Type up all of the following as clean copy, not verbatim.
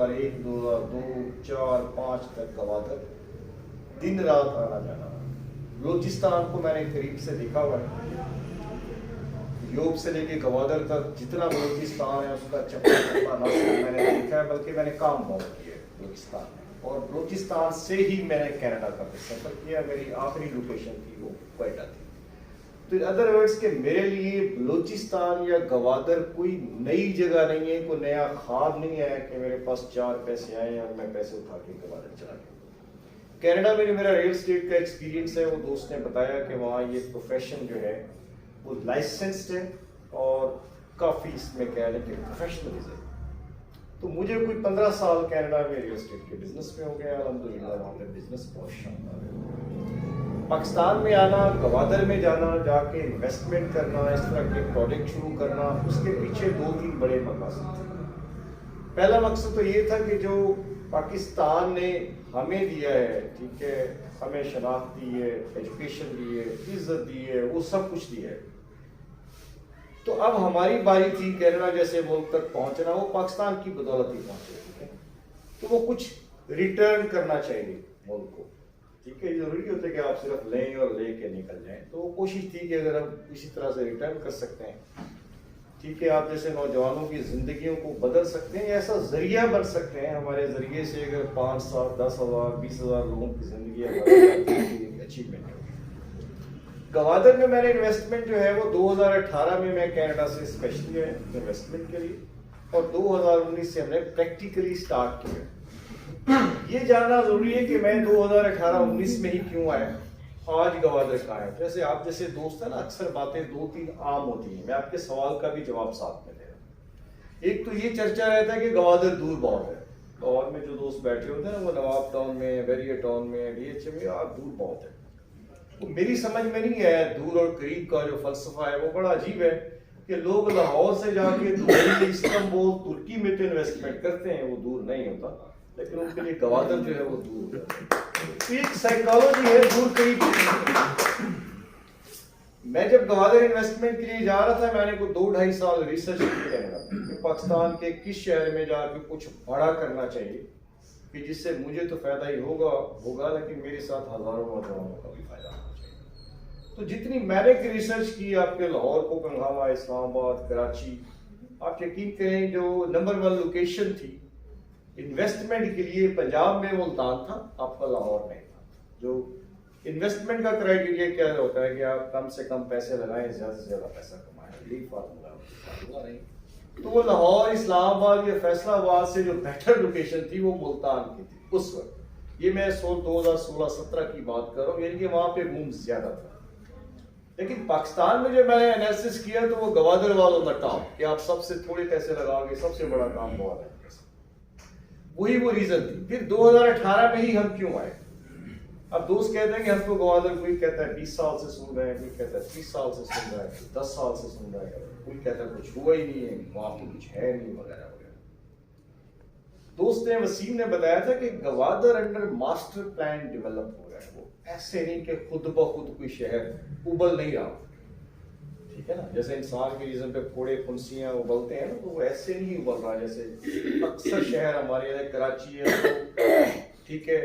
2001 2002 4 5 تک گوادر دن رات آنا جانا. بلوچستان کو میں نے قریب سے دیکھا ہوا ہے. یوب سے لے کے گوادر تک جتنا بلوچستان ہے اس کا چپا چپا نقشہ میں نے دیکھا ہے, بلکہ میں نے کام بہت کیا ہے بلوچستان میں. اور بلوچستان سے ہی میں نے کینیڈا کا سفر کیا. میری آخری لوکیشن تھی وہ کوئٹہ تھی. تو ادر ورڈس کہ میرے لیے بلوچستان یا گوادر کوئی نئی جگہ نہیں ہے, کوئی نیا خواب نہیں ہے کہ میرے پاس 4 پیسے آئے اور میں پیسے اٹھا کے گوادر چلا گیا. کینیڈا میں جو میرا ریل اسٹیٹ کا ایکسپیرینس ہے, وہ دوست نے بتایا کہ وہاں یہ پروفیشن جو ہے وہ لائسنسڈ ہے اور کافی اس میں کہہ لیں کہ پروفیشنلزم. تو مجھے کوئی 15 سال کینیڈا میں ریل اسٹیٹ کے بزنس میں ہو گیا. الحمدللہ وہاں پہ بزنس بہت شاندار ہے. پاکستان میں آنا, گوادر میں جانا, جا کے انویسٹمنٹ کرنا, اس طرح کے پروجیکٹ شروع کرنا, اس کے پیچھے 2-3 بڑے مقاصد تھے. پہلا مقصد تو یہ تھا کہ جو پاکستان نے ہمیں دیا ہے, ٹھیک ہے, ہمیں شناخت دی ہے, ایجوکیشن دی ہے, عزت دی ہے, وہ سب کچھ دیا ہے. تو اب ہماری باری تھی کینیڈا جیسے ملک تک پہنچنا, وہ پاکستان کی بدولت ہی پہنچے, ٹھیک ہے. تو وہ کچھ ریٹرن کرنا چاہیے ملک کو, ٹھیک ہے. ضروری ہوتا ہے کہ آپ صرف لیں اور لے کے نکل جائیں. تو وہ کوشش تھی کہ اگر ہم اسی طرح سے ریٹرن کر سکتے ہیں, ٹھیک ہے, آپ جیسے نوجوانوں کی زندگیوں کو بدل سکتے ہیں, ایسا ذریعہ بن سکتے ہیں. ہمارے ذریعے سے اگر 5 7 10 ہزار 20 ہزار لوگوں کی زندگی اچیومنٹ ہوگی. گوادر میں میں نے انویسٹمنٹ جو ہے وہ 2018 میں کینیڈا سے اسپیشلی ہے انویسٹمنٹ کے لیے, اور 2019 سے ہم نے پریکٹیکلی اسٹارٹ کیا. یہ جاننا ضروری ہے کہ میں 2018-19 میں ہی کیوں آیا, آج گوادر کا ہے. جیسے آپ جیسے دوست ہیں نا, اکثر باتیں 2-3 عام ہوتی ہیں. میں آپ کے سوال کا بھی جواب ساتھ میں دے رہا ہوں. ایک تو یہ چرچا رہتا ہے کہ گوادر دور بہت ہے. لاہور میں جو دوست بیٹھے ہوتے ہیں نا, وہ نواب ٹاؤن میں, بیریئر ٹاؤن میں, ڈی ایچ اے میں, آپ دور بہت ہے. تو میری سمجھ میں نہیں ہے دور اور قریب کا جو فلسفہ ہے وہ بڑا عجیب ہے کہ لوگ لاہور سے جا کے دبئی, استنبول, ترکی میں تو انویسٹمنٹ کرتے ہیں, وہ دور نہیں ہوتا, لیکن ان کے لیے گوادر جو ہے وہ دور ہے. ایک سائیکالوجی ہے دور قریب. میں جب گوادر انویسٹمنٹ کے لیے جا رہا تھا, میں نے کوئی 2-2.5 سال ریسرچ کیا کہ پاکستان کے کس شہر میں جا کے کچھ بڑا کرنا چاہیے کہ جس سے مجھے تو فائدہ ہی ہوگا لیکن میرے ساتھ ہزاروں نوجوانوں کا بھی فائدہ ہونا چاہیے. تو جتنی میں نے ریسرچ کی, آپ کے لاہور کو کنگھاوا, اسلام آباد, کراچی, آپ یقین کریں جو نمبر 1 لوکیشن تھی انویسٹمنٹ کے لیے پنجاب میں ملتان تھا, آپ کا لاہور نہیں تھا. جو انویسٹمنٹ کا کرائیٹیریا کیا ہوتا ہے کہ آپ کم سے کم پیسے لگائیں, زیادہ سے زیادہ پیسہ کمائیں, یہی فارمولا نہیں. تو وہ لاہور, اسلام آباد یا فیصلہ آباد سے جو بیٹر لوکیشن تھی وہ ملتان کی تھی اس وقت. یہ میں 2016-17 کی بات کر رہا ہوں, یعنی کہ وہاں پہ بوم زیادہ تھا. لیکن پاکستان میں جو میں نے انالیسس کیا تو وہ گوادر والوں کا ٹاپ کہ آپ سب سے تھوڑے پیسے لگا کے سب سے بڑا کام گوادر ہے. وہی وہ ریزن تھی. پھر 2018 میں ہی ہم کیوں آئے. اب دوست کہتے ہیں کہ ہم کو گوادر, کوئی کہتا ہے 20 سال سے سن رہے ہیں, کوئی کہتا ہے 30 سال سے سن رہا ہے, 10 سال سے سن رہا ہے, کوئی کہتا ہے کچھ ہوا ہی نہیں ہے, وہاں پہ کچھ ہے نہیں وغیرہ وغیرہ. دوست نے, وسیم نے بتایا تھا کہ Gwadar under master plan develop ہو رہا ہے. وہ ایسے نہیں کہ خود بخود کوئی شہر ابل نہیں رہا, ٹھیک ہے نا. جیسے انسان کے جسم پہ پھوڑے پھنسیاں ابلتے ہیں نا, تو وہ ایسے نہیں ابل رہا. جیسے اکثر شہر ہمارے یہاں کراچی ہے, ٹھیک ہے,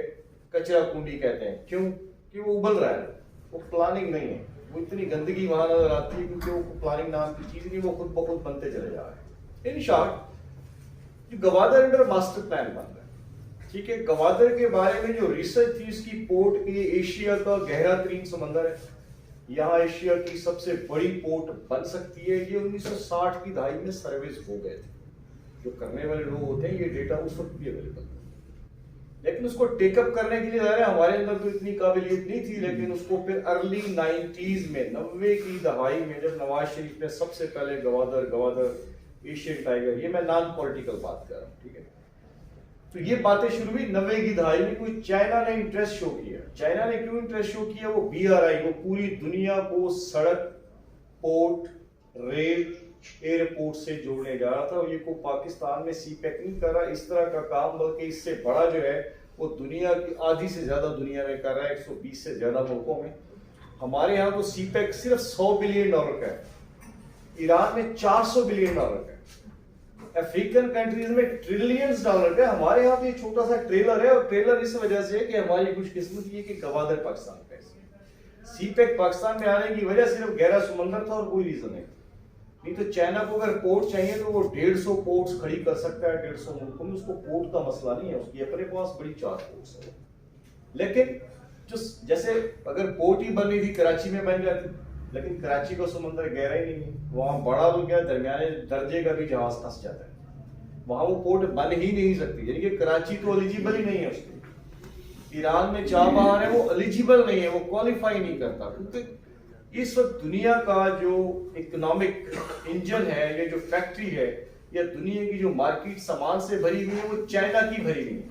کچرا کنڈی کہتے ہیں. کیوں کہ وہ ابل رہا ہے, وہ پلاننگ نہیں ہے. وہ اتنی گندگی وہاں نظر آتی ہے کیونکہ وہ پلاننگ نام کی چیز نہیں, وہ خود بخود بنتے چلے جا رہے ہیں. In short Gwadar under master plan بن رہا ہے, ٹھیک ہے. گوادر کے بارے میں جو ریسرچ تھی, اس کی پورٹ کی, ایشیا کا گہرا ترین سمندر ہے, یہاں ایشیا کی سب سے بڑی پورٹ بن سکتی ہے. یہ 1960 کی دہائی میں سروس ہو گئے تھے. جو کرنے والے لوگ ہوتے ہیں یہ ڈیٹا اس وقت بھی اویلیبل ہے, لیکن اس کو ٹیک اپ کرنے کے لیے ظاہر ہے ہمارے اندر تو اتنی قابلیت نہیں تھی. لیکن اس کو پھر ارلی 90s میں, 90 کی دہائی میں, جب نواز شریف نے سب سے پہلے گوادر ایشین ٹائیگر, یہ میں نان پولیٹیکل بات کر رہا ہوں, ٹھیک ہے, تو یہ باتیں شروع ہوئی 90 کی دہائی میں. کوئی چائنا نے انٹرسٹ شو کیا. چائنا نے کیوں انٹرسٹ شو کیا؟ وہ BRI, وہ پوری دنیا کو سڑک, پورٹ, ریل, ایئرپورٹ سے جوڑنے جا رہا تھا. اور یہ کو پاکستان میں سی پیک نہیں کر رہا اس طرح کا کام, بلکہ اس سے بڑا جو ہے وہ دنیا کی آدھی سے زیادہ دنیا میں کر رہا ہے, 120 سے زیادہ ملکوں میں. ہمارے یہاں تو سی پیک صرف $100 بلین کا ہے, ایران میں $400 بلین کا ہے. افریقن کنٹریز میں ٹریلینز ڈالر کا، ہمارے یہاں تو یہ چھوٹا سا ٹریلر ہے، اور ٹریلر اس وجہ سے ہے کہ ہماری خوش قسمتی ہے کہ گوادر پاکستان کا سی پیک پاکستان میں آنے کی وجہ صرف گہرا سمندر تھا اور کوئی ریزن نہیں تو چائنا کو اگر پورٹ چاہیے تو وہ 150 پورٹس کھڑی کر سکتا ہے 150 ملکوں میں، اس کو پورٹ کا مسئلہ نہیں ہے، اس کی اپنے پاس بڑی 4 پورٹس ہیں. لیکن جیسے اگر پورٹ ہی بن رہی تھی کراچی میں بن جاتی، لیکن کراچی کا سمندر گہرا ہی نہیں ہے، وہاں بڑا تو کیا درمیانے درجے کا بھی جہاز پھنس جاتا ہے، وہاں وہ پورٹ بن ہی نہیں سکتی، یعنی کہ کراچی تو ایلیجیبل ہی نہیں ہے اس کے. ایران میں چابہار ہے، وہ ایلیجیبل نہیں ہے، وہ کوالیفائی نہیں کرتا، کیونکہ اس وقت دنیا کا جو اکنامک انجن ہے، یہ جو فیکٹری ہے، یا دنیا کی جو مارکیٹ سامان سے بھری ہوئی ہے، وہ چائنا کی بھری ہوئی ہے.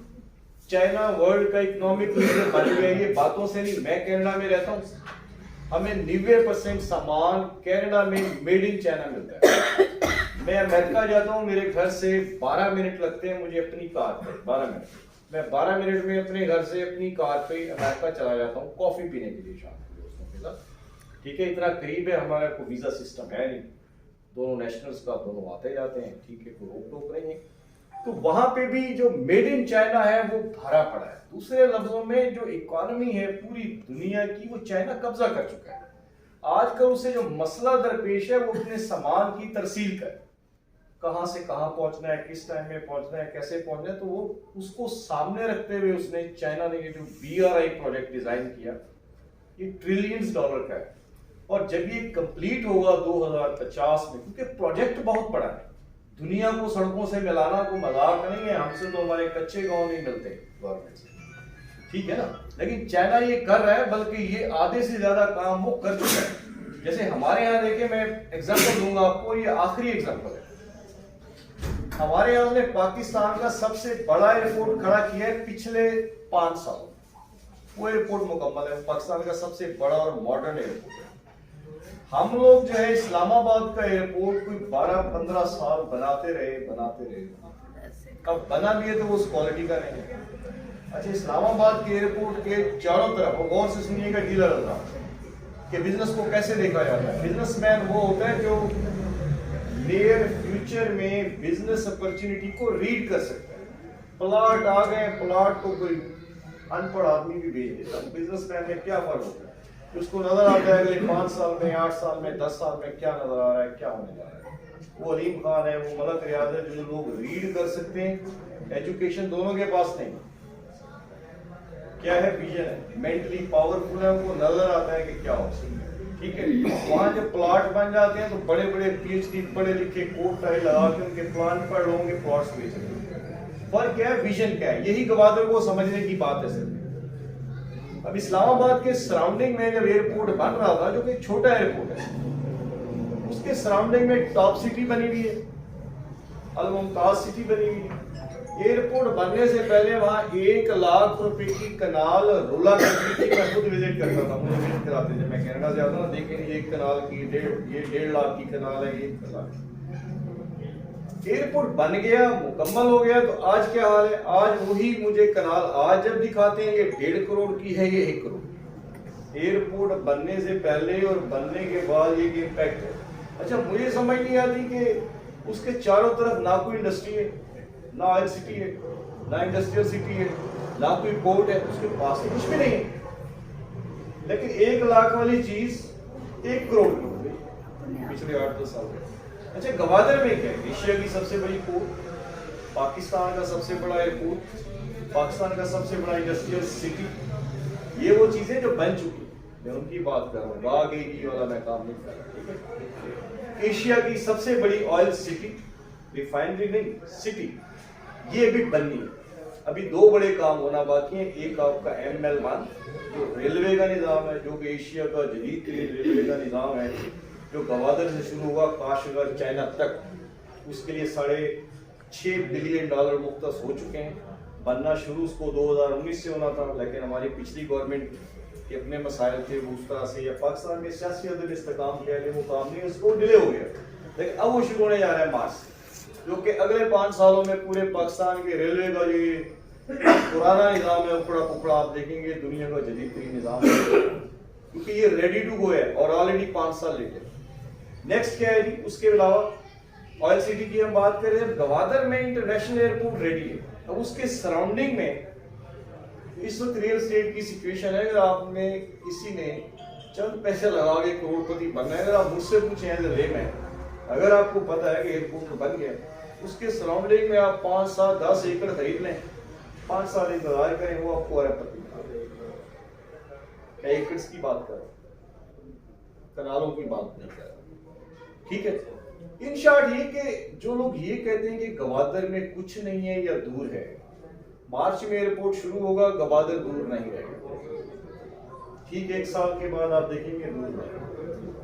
چائنا ورلڈ کا اکنامک لیڈر بن گیا، یہ باتوں سے نہیں. میں کینیڈا میں رہتا ہوں، ہمیں 90% سامان کینیڈا میں میڈ ان چائنا ملتا ہے. میں امریکہ جاتا ہوں، میرے گھر سے 12 منٹ لگتے ہیں مجھے اپنی کار پہ، 12 منٹ. میں 12 منٹ میں اپنے گھر سے اپنی کار پہ امریکہ چلا جاتا ہوں کافی پینے کے لیے شام کو دوستوں کے ساتھ. ٹھیک ہے، اتنا قریب ہے، ہمارا کوئی ویزا سسٹم ہے نہیں، دونوں نیشنلز کا، دونوں آتے جاتے ہیں، ٹھیک ہے، کوئی روک ٹوک نہیں ہے. تو وہاں پہ بھی جو میڈ ان چائنا ہے وہ بھرا پڑا ہے. دوسرے لفظوں میں جو اکانومی ہے پوری دنیا کی، وہ چائنا قبضہ کر چکا ہے. آج کل اسے جو مسئلہ درپیش ہے وہ اپنے سامان کی ترسیل کا ہے، کہاں سے کہاں پہنچنا ہے، کس ٹائم میں پہنچنا ہے، کیسے پہنچنا ہے. تو وہ اس کو سامنے رکھتے ہوئے اس نے چائنا نے یہ جو BRI پروجیکٹ ڈیزائن کیا، یہ ٹریلینز ڈالر کا ہے. اور جب یہ کمپلیٹ ہوگا 2050 میں، کیونکہ پروجیکٹ بہت بڑا ہے، دنیا کو سڑکوں سے ملانا کوئی مذاق نہیں ہے. ہم سے تو ہمارے کچے گاؤں نہیں ملتے گورنمنٹ سے، ٹھیک ہے نا، لیکن چائنا یہ کر رہا ہے، بلکہ یہ آدھے سے زیادہ کام وہ کر چکا ہے. جیسے ہمارے یہاں دیکھیں، میں ایگزامپل دوں گا آپ کو، یہ آخری ایگزامپل ہے. ہمارے یہاں نے پاکستان کا سب سے بڑا ایئرپورٹ کھڑا کیا ہے پچھلے 5 سالوں. وہ ایئرپورٹ مکمل ہے، پاکستان کا سب سے بڑا اور ماڈرن ایئرپورٹ ہے. ہم لوگ جو ہے اسلام آباد کا ایئرپورٹ کوئی 12-15 سال بناتے رہے. اب بنا بھی ہے تو وہ اس کوالٹی کا نہیں ہے. اچھا، اسلام آباد کے ایئرپورٹ کے چاروں طرف غور سے سنیے گا ڈیلر ہوتا کہ بزنس کو کیسے دیکھا جاتا ہے. بزنس مین وہ ہوتا ہے جو نیئر فیوچر میں بزنس اپرچونٹی کو ریڈ کر سکتا ہے. پلاٹ آ گئے، پلاٹ کو کوئی ان پڑھ آدمی بھی بھیج دیتا ہے. بزنس مین میں کیا فرق ہوتا ہے؟ اس کو نظر آتا ہے اگلے 5 سال میں، 8 سال میں، 10 سال میں کیا نظر آ رہا ہے، کیا ہونے جا رہا ہے. وہ علیم خان ہے، وہ ملک ریاض ہے، جو لوگ ریڈ کر سکتے ہیں. ایجوکیشن دونوں کے پاس نہیں. کیا ہے؟ ویژن ہے، مینٹلی پاورفل ہے، ان کو نظر آتا ہے کہ کیا ہو سکتا ہے. ٹھیک ہے، وہاں جب پلاٹ بن جاتے ہیں تو بڑے بڑے PhD پڑھے لکھے کوٹ ٹائی لگا کے ان کے پلان پر لوگوں کے پلاٹس بیچ رہے ہیں. فرق کیا ہے؟ ویژن کیا ہے؟ یہی گوادر کو سمجھنے کی بات ہے سر. اب اسلام آباد کے سراؤنڈنگ میں جب ایئرپورٹ بن رہا تھا، جو کہ چھوٹا ایئرپورٹ ہے، اس کے سراؤنڈنگ میں ٹاپ سٹی بنی ہوئی ہے، الممتاز سٹی بنی ہوئی ہے. ایئرپورٹ بننے سے پہلے وہاں 1 لاکھ روپے کی کنال رولا کرتی تھی. میں خود وزٹ کرتا تھا، مجھے وزٹ کراتے تھے. میں کینیڈا سے آتا نا، دیکھیں یہ کنال کی یہ 1.5 لاکھ کی کنال ہے، یہ 1 لاکھ. ایئرپورٹ بن گیا، مکمل ہو گیا، تو آج کیا حال ہے؟ آج وہی مجھے کنال آج جب دکھاتے ہیں، یہ 1.5 کروڑ کی ہے، یہ 1 کروڑ. ایئرپورٹ بننے سے پہلے اور بننے کے بعد یہ امپیکٹ ہے. اچھا، مجھے سمجھ نہیں آتی کہ اس کے چاروں طرف نہ کوئی انڈسٹری ہے، نہ آئل سٹی ہے، نہ انڈسٹریل سٹی ہے، نہ کوئی پورٹ ہے، اس کے پاس کچھ بھی نہیں ہے. لیکن 1 لاکھ والی چیز 1 کروڑ کی ہو گئی پچھلے 8-10 سال میں. اچھا، گوادر میں کیا ہے؟ ایشیا کی سب سے بڑی پورٹ، پاکستان کا سب سے بڑا ایئرپورٹ، پاکستان کا سب سے بڑا انڈسٹریل سٹی. یہ وہ چیزیں جو بن چکی، میں ان کی بات کر رہا ہوں، باغ ایری والا میں کام نہیں کر رہا. ٹھیک ہے، ایشیا کی سب سے بڑی آئل سٹی، ریفائنری نہیں، سٹی، یہ بھی بننی ہے. ابھی 2 بڑے کام ہونا باقی ہیں. ایک آپ کا ML1 جو ریلوے کا نظام ہے، جو کہ ایشیا کا جدید ترین ریلوے کا نظام ہے، جو گوادر سے شروع ہوگا کاشغر چائنا تک. اس کے لیے $6.5 بلین مختص ہو چکے ہیں. بننا شروع اس کو 2019 سے ہونا تھا، لیکن ہماری پچھلی گورنمنٹ کے اپنے مسائل تھے، وہ اس طرح سے، یا پاکستان میں سیاسی عدم استحکام کیا ہے، وہ کام نہیں، اس کو ڈیلے ہو گیا. لیکن اب وہ شروع ہونے جا رہا ہے مارچ سے، جو کہ اگلے 5 سالوں میں پورے پاکستان کے ریلوے کا جو یہ پرانا نظام ہے، اکڑا پکڑا، آپ دیکھیں گے دنیا کا جدید ترین نظام ہے، کیونکہ یہ ریڈی ٹو گو ہے اور آلریڈی 5 سال لیٹ ہے. نیکسٹ کیا ہے جی؟ اس کے علاوہ آئل سٹی کی ہم بات کریں، گوادر میں انٹرنیشنل ایئرپورٹ ریڈی ہے. اب اس کے سراؤنڈنگ میں اس وقت ریئل اسٹیٹ کی سچویشن ہے، اگر آپ میں کسی نے چند پیسے لگا کے کروڑ پتی بننا ہے، اگر آپ مجھ سے پوچھیں ایز اے لے مین، اگر آپ کو پتا ہے کہ ایئرپورٹ بن گیا، اس کے سراؤنڈنگ میں آپ 5 7 10 ایکڑ خرید لیں، 5 سال انتظار کریں، وہ آپ کو ارب پتی میں ایکڑس کی بات کر رہا ہوں، کنالوں کی بات نہیں کر رہا. ٹھیک ہے، ان شارٹ یہ کہ جو لوگ یہ کہتے ہیں کہ گوادر میں کچھ نہیں ہے یا دور ہے، مارچ میں ایئرپورٹ شروع ہوگا، گوادر دور نہیں رہے گا. ٹھیک ہے، 1 سال کے بعد آپ دیکھیں گے دور ہے.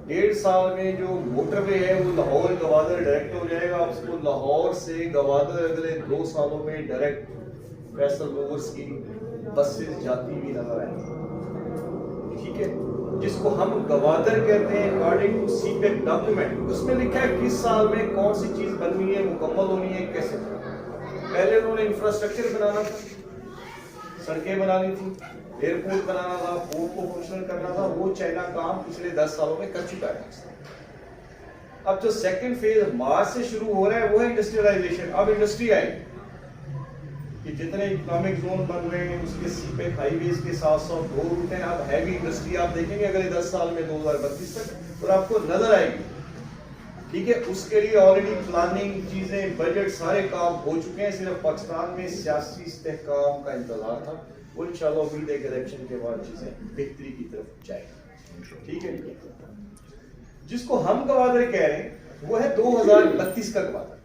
1.5 سال میں جو موٹر وے ہے وہ لاہور گوادر ڈائریکٹ ہو جائے گا. آپ اس کو لاہور سے گوادر اگلے 2 سالوں میں ڈائریکٹ فیصل موورز کی بسیں جاتی ہوئی نظر آئیں گی. ٹھیک ہے، جس کو ہم گوادر کہتے ہیں according to CPEC document. اس میں لکھا ہے کس سال میں کون سی چیز بننی ہے، مکمل ہونی ہے، کیسے. پہلے انہوں نے انفراسٹرکچر بنانا تھا، سڑکیں بنانی تھی، ایئرپورٹ بنانا تھا، پورٹ کو فنکشنل کرنا تھا. وہ چائنا کام پچھلے 10 سالوں میں کر چکا ہے. اب جو سیکنڈ فیز مارچ سے شروع ہو رہا ہے وہ ہے انڈسٹریلائزیشن. اب انڈسٹری آئی کہ جتنے اکنامک زون بن رہے ہیں اس کے سی پیک ہائی ویز کے ساتھ ساتھ 2 روٹ ہیں. اب ہیوی انڈسٹری آپ دیکھیں گے اگلے 10 سال میں 2032 تک، اور آپ کو نظر آئے گی. ٹھیک ہے، اس کے لیے آلریڈی پلاننگ چیزیں، بجٹ، سارے کام ہو چکے ہیں. صرف پاکستان میں سیاسی استحکام کا انتظار تھا. وہ انشاءاللہ امید ہے کہ الیکشن کے بعد چیزیں بہتری کی طرف جائیں. ٹھیک ہے، جس کو ہم گوادر کہہ رہے ہیں وہ ہے 2032 کا گوادر.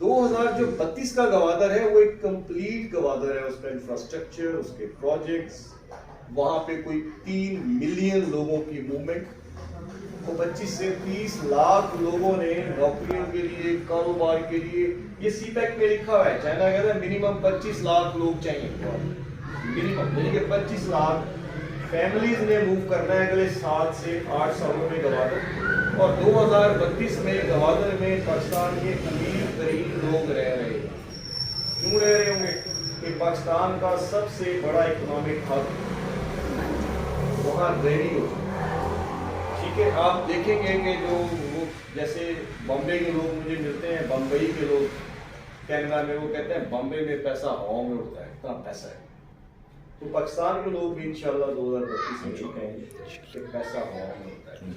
2032 کا گوادر ہے وہ ایک کمپلیٹ گوادر ہے. اس کا انفراسٹرکچر، اس کے پروجیکٹس، وہاں پہ کوئی 3 ملین لوگوں کی موومنٹ، 25 سے 30 لاکھ لوگوں نے نوکریوں کے لیے، کاروبار کے لیے. یہ سی پیک میں لکھا ہوا ہے، چائنا کہتا ہے منیمم 25 لاکھ لوگ چاہیے، منیمم، یعنی کہ 25 لاکھ فیملیز نے موو کرنا ہے اگلے 7 سے 8 سالوں میں گوادر. اور 2032 میں گوادر میں پاکستان کے امیر ترین لوگ رہ رہے ہیں. کیوں رہ رہے ہوں گے؟ کہ پاکستان کا سب سے بڑا اکنامک ہب وہاں ریڈی ہو چکا. ٹھیک ہے، آپ دیکھیں گے کہ جو جیسے بمبے کے لوگ مجھے ملتے ہیں، بمبئی کے لوگ کینیڈا میں، وہ کہتے ہیں بمبے میں پیسہ ہوا میں اڑتا ہے، اتنا پیسہ ہے. تو پاکستان کے لوگ بھی انشاءاللہ 2032 میں یہ کہیں گے کہ پیسہ ہوا میں اڑتا ہے.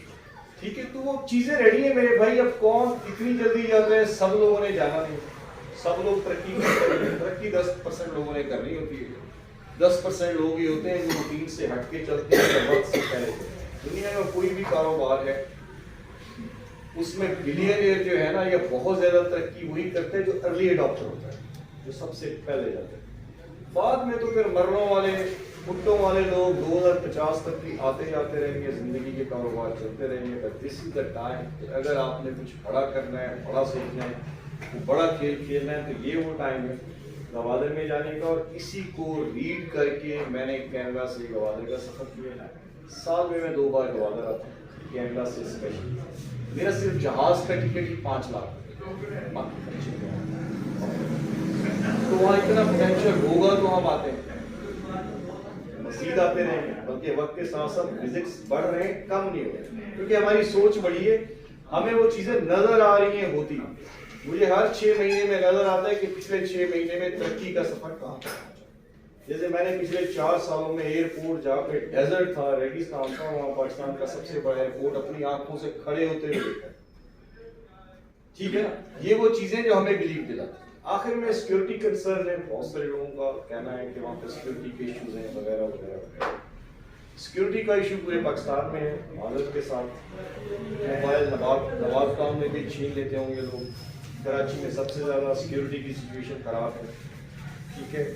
ٹھیک ہے، تو وہ چیزیں ریڈی ہیں میرے بھائی. اب کون اتنی جلدی جاتا ہے؟ سب لوگوں نے جانا نہیں، سب لوگ ترقی کرتے ہیں. ترقی 10% لوگوں نے کرنی ہوتی ہے. 10% لوگ ہی ہوتے ہیں جو روٹین سے ہٹ کے چلتے ہیں وقت سے پہلے. دنیا میں کوئی بھی کاروبار ہے اس میں بلینئر جو ہے نا، یہ بہت زیادہ ترقی وہی کرتے ہیں جو ارلی اڈاپٹر ہوتا ہے، جو سب سے پہلے جاتے ہیں. بعد میں تو پھر مرنوں والے، پٹوں والے لوگ 2050 تک بھی آتے جاتے رہیں گے، زندگی کے کاروبار چلتے رہیں گے. But this is the time, اگر آپ نے کچھ بڑا کرنا ہے، بڑا سیکھنا ہے، بڑا کھیل کھیلنا ہے، تو یہ وہ ٹائم ہے گوادر میں جانے کا. اور اسی کو ریڈ کر کے میں نے کینیڈا سے گوادر کا سفر کیا. سال میں 2 بار گوادر آتا ہوں، کینیڈا سے اسپیشل. میرا صرف جہاز کا ٹکٹ ہی 5 لاکھ، تو وہاں اتنا پوٹینشیل ہوگا تو ہم آتے ہیں، مزید آتے رہیں گے. بلکہ وقت کے ساتھ ساتھ وزٹس بڑھ رہے ہیں، کم نہیں ہو رہے، کیونکہ ہماری سوچ بڑی ہے. ہمیں وہ چیزیں نظر آ رہی ہیں ہوتی. مجھے ہر 6 مہینے میں نظر آتا ہے کہ پچھلے 6 مہینے میں ترقی کا سفر کہاں تھا. جیسے میں نے پچھلے 4 سالوں میں ایئرپورٹ جہاں پہ ڈیزرٹ تھا، ریگستان تھا، وہاں پاکستان کا سب سے بڑا ایئرپورٹ اپنی آنکھوں سے کھڑے ہوتے ہوئے دیکھا. ٹھیک ہے نا، یہ وہ چیزیں جو ہمیں بلیو دلاتی. آخر میں سیکورٹی کنسرن ہے، بہت سارے لوگوں کا کہنا ہے کہ وہاں پہ سیکورٹی کے ایشوز ہیں وغیرہ وغیرہ. سیکورٹی کا ایشو پورے پاکستان میں ہے. معذرت کے ساتھ موبائل نواب ٹاؤن میں بھی چھین لیتے ہوں گے لوگ. کراچی میں سب سے زیادہ سیکورٹی کی سچویشن خراب ہے. ٹھیک ہے،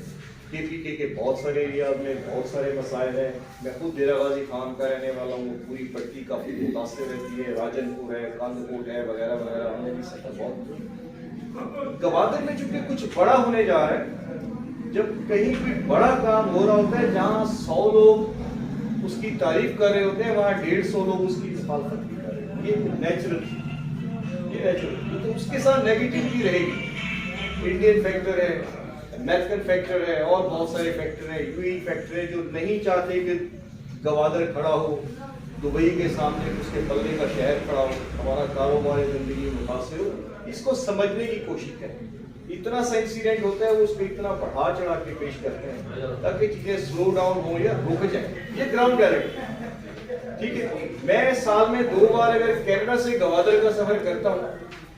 KPK کے بہت سارے ایریاز میں بہت سارے مسائل ہیں. میں خود ڈیرہ غازی خان کا رہنے والا ہوں، پوری پٹی کافی متاثر رہتی ہے. راجن پور ہے، کاند کوٹ ہے وغیرہ وغیرہ. ہم نے بھی سفر بہت. گوادر میں چونکہ کچھ بڑا ہونے جا رہا ہے، جب کہیں بھی بڑا کام ہو رہا ہوتا ہے جہاں 100 لوگ اس کی تعریف کر رہے ہوتے ہیں، وہاں 150 لوگ اس کی مخالفت بھی کر رہے ہیں. یہ نیچرل، تو اس کے ساتھ نیگیٹیوٹی رہے گی. انڈین فیکٹر ہے، میکسیکن فیکٹر ہے، اور بہت سارے فیکٹر ہیں. UAE فیکٹر ہے جو نہیں چاہتے کہ گوادر کھڑا ہو، دبئی کے سامنے اس کے پلے کا شہر کھڑا ہو، ہمارا کاروبار زندگی متاثر ہو. اس کو سمجھنے کی کوشش کریں. اتنا سا انسیڈنٹ ہوتا ہے وہ اس کو اتنا بڑھا چڑھا کے پیش کرتے ہیں تاکہ چیزیں سلو ڈاؤن ہوں یا رک جائیں. یہ گراؤنڈ ریالٹی ہے. ٹھیک ہے. میں سال میں 2 بار اگر کینیڈا سے گوادر کا سفر کرتا ہوں,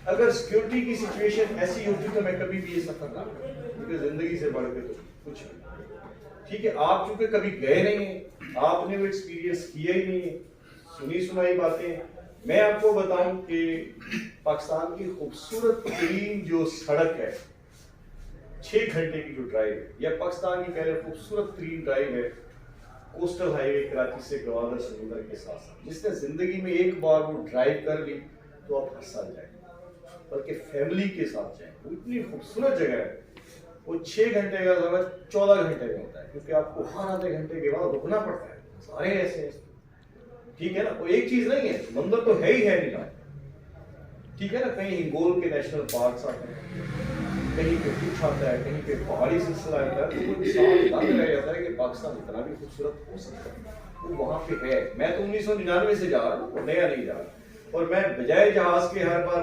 اگر سیکورٹی کی سچویشن ایسی ہوتی تو میں کبھی بھی یہ سفر نہ کرتا, کیونکہ زندگی سے بڑھ کے تو کچھ نہیں. ٹھیک ہے. آپ چونکہ کبھی گئے نہیں ہیں, آپ نے وہ ایکسپیرینس کیا ہی نہیں ہے, سنی سنائی باتیں. میں آپ کو بتاؤں کہ پاکستان کی خوبصورت ترین جو سڑک ہے 6 گھنٹے کی جو ڈرائیو ہے, یا پاکستان کی پہلے خوبصورت ترین ڈرائیو ہے کوسٹل ہائی وے کراچی سے گوادر سمندر کے ساتھ ساتھ. جس نے زندگی میں ایک بار وہ ڈرائیو کر لی تو آپ ہر سال جائیں, بلکہ فیملی کے ساتھ جائیں. وہ اتنی خوبصورت جگہ ہے. وہ 6 گھنٹے کا سفر 14 گھنٹے میں ہوتا ہے, کیونکہ آپ کو ہر آدھے گھنٹے کے بعد رکنا پڑتا ہے. سارے ایسے ہیں. ٹھیک ہے نا. وہ ایک چیز نہیں ہے, منظر تو ہے ہی ہے نہیں. ٹھیک ہے نا. کہیں ہنگول کے نیشنل پارکس آتے ہیں, کہیں پہ کچھ آتا ہے, کہیں پہ پہاڑی سلسلہ آتا ہے. تو وہ انسان دنگ رہ جاتا ہے کہ پاکستان اتنا بھی خوبصورت ہو سکتا ہے. وہ وہاں پہ ہے. میں تو 1999 سے جا رہا ہوں, نیا نہیں جا رہا, اور میں بجائے جہاز کے ہر بار